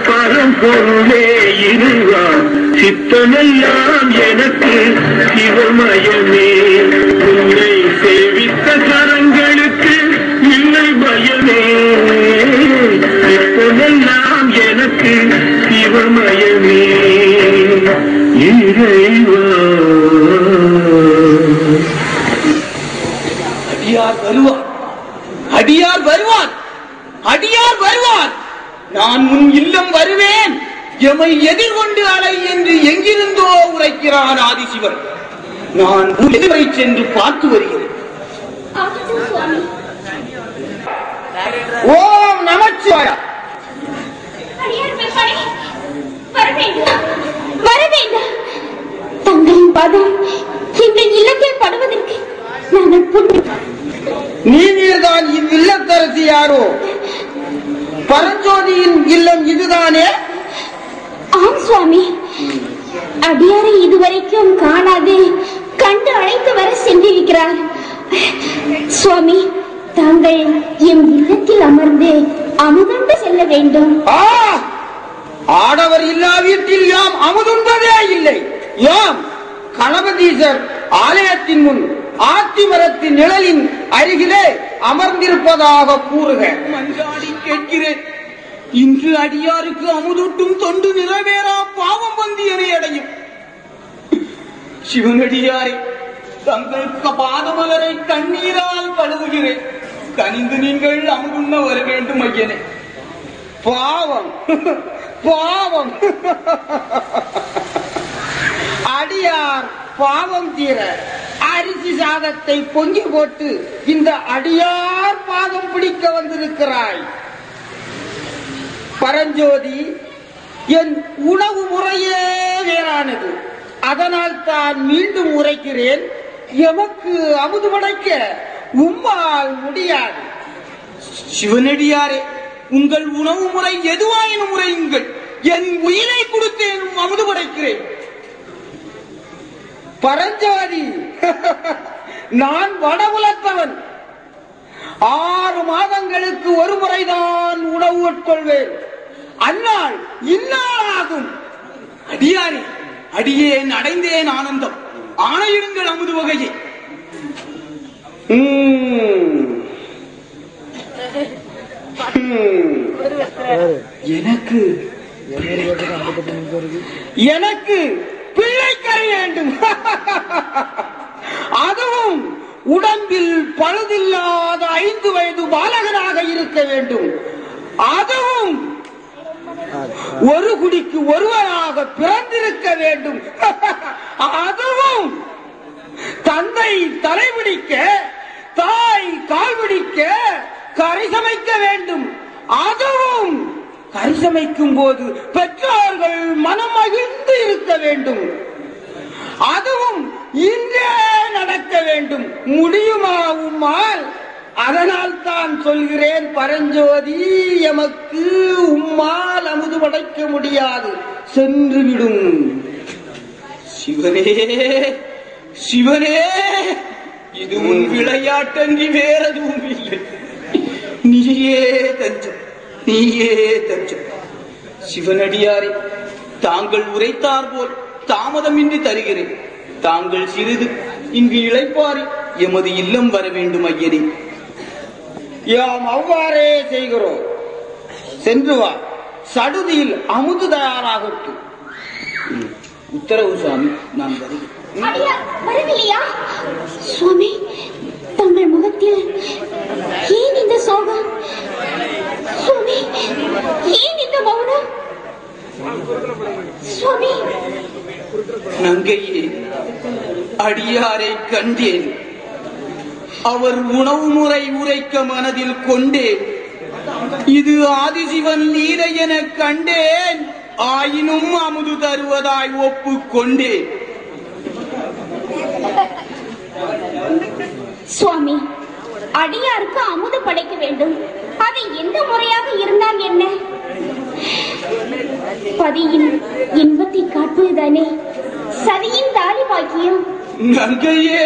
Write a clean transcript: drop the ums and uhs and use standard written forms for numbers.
பரம்பொருளே இருவா சித்தமெல்லாம் எனக்கு சிவமயமே உன்னை சேவித்த கரங்களுக்கு இல்லை பயமே சித்தமெல்லாம் எனக்கு சிவமயமே இறைவா. அடியார் வருவார், அடியார் வருவார், அடியார் வருவார். நான் உன் இல்லம் வருவேன், எமை எதிர்கொண்டு அலை என்று எங்கிருந்தோ உரைக்கிறான் ஆதிசிவன். நான் எதிரை சென்று பார்த்து வருகிறேன். ஓம் நமச்சிவாய. தங்களின் பாதம் இந்த இல்லத்தில் படுவதற்கு நீதான் இவ்வில்லத்தரசி யாரோ? பரஞ்சோதியின் இல்லம் இதுதானே? ஆம் சுவாமி. அடியாரை இதுவரைக்கும் காணாது கண்டு அழைத்து வர சென்றிருக்கிறார். சுவாமி, தாங்கள் என் இல்லத்தில் அமர்ந்து அமுதுண்டு செல்ல வேண்டும். ஆடவர் இல்லா வீட்டில் யாம் அமுதுண்டதே இல்லை. யாம் கணபதீசர் ஆலயத்தின் முன் ஆத்திமரத்தின் நிழலின் அருகிலே அமர்ந்திருப்பதாக கூறுக. மன்றாடி கேட்கிறேன், இன்று அடியாருக்கு அமுதூட்டும் தொண்டு நிறைவேறா பாவம் வந்து என அடையும். சிவனடியாரை தங்கள் பாதமலரை கண்ணீரால் கழுவுகிறேன். கனிந்து நீங்கள் அமுதுண்ண வர வேண்டும் ஐயனே. பாவம் பாவம். அடியார் பாவம் தீர அரிசி சாதத்தை பொங்கி போட்டு இந்த அடியார் பாதம் பிடிக்க வந்திருக்கிறாய். பரஞ்சோதி, என் உணவு முறையே வேறானது. அதனால் தான் மீண்டும் உரைக்கிறேன், எமக்கு அமுது படைக்க உம்மால் முடியாது. சிவனடியாரே, உங்கள் உணவு முறை எதுவாயினும் முறையுங்கள். என் உயிரை கொடுத்தேனும் அமுது படைக்கிறேன். பரஞ்சோதி, நான் வடபுலத்தவன். 6 மாதங்களுக்கு ஒரு முறைதான் உணவு உட்கொள்வேன். அந்நாள் இந்நாளாகும். அடியாரே, அடியேன் அடைந்தேன் ஆனந்தம். ஆணையிடுங்கள் அமுது வகையை. எனக்கு பிள்ளைக்கறி வேண்டும். அதுவும் உடம்பில் பழுதில்லாத 5 வயது பாலகனாக இருக்க வேண்டும். அதுவும் ஒரு குடிக்கு ஒருவராக பிறந்திருக்க வேண்டும். அதுவும் தந்தை தலைபிடிக்க தாய் கால்பிடிக்க கரை சமைக்க வேண்டும். அதுவும் கரை சமைக்கும் போது பெற்றோர்கள் மனம் மகிழ்ந்து இருக்க வேண்டும். அதுவும் இன்றே நடக்க வேண்டும். முடியுமா உம்மால்? அதனால் தான் சொல்கிறேன் பரஞ்சோதி, எமக்கு உம்மால் அமுது படைக்க முடியாது, சென்று விடும். சிவனே சிவனே, இது உன் விளையாட்டன்றி வேறதுவும் இல்லை. நீயே தஞ்சம், நீயே தஞ்சம். சிவனடியாரே, தாங்கள் உரைத்தார் போல் தாமதமின்றி தருகிறேன். தாங்கள் சிறிது இங்கு இளைப்பாரி எமது இல்லம் வர வேண்டும் ஐயனே. யாம் அவ்வாறே செய்கிறோம். சென்று வா, சடுதியில் அமுது தயாராகட்டும். உத்தரவு சுவாமி, நான் வருகிறேன். வரவில்லையா சுவாமி? தங்கள் முகத்தில் ஏன் இந்த சோகம்? சுவாமி, ஏன் இந்த மௌனம்? சுவாமி, நங்கையே, அடியாரை கண்டேன். அவர் உணவு முறை உரைக்க மனதில் கொண்டேன். இது ஆதிசிவன் லீலை என கண்டேன். ஆயினும் அமுது தருவதாய் ஒப்புக்கொண்டேன். சுவாமி, அடியாருக்கு அமுது படைக்க வேண்டும். அது எந்த முறையாக இருந்தால் என்ன? பதியின் இன்பத்தை காட்டுவதுதானே சதியின் தாலி பாக்கியம். நங்கையே,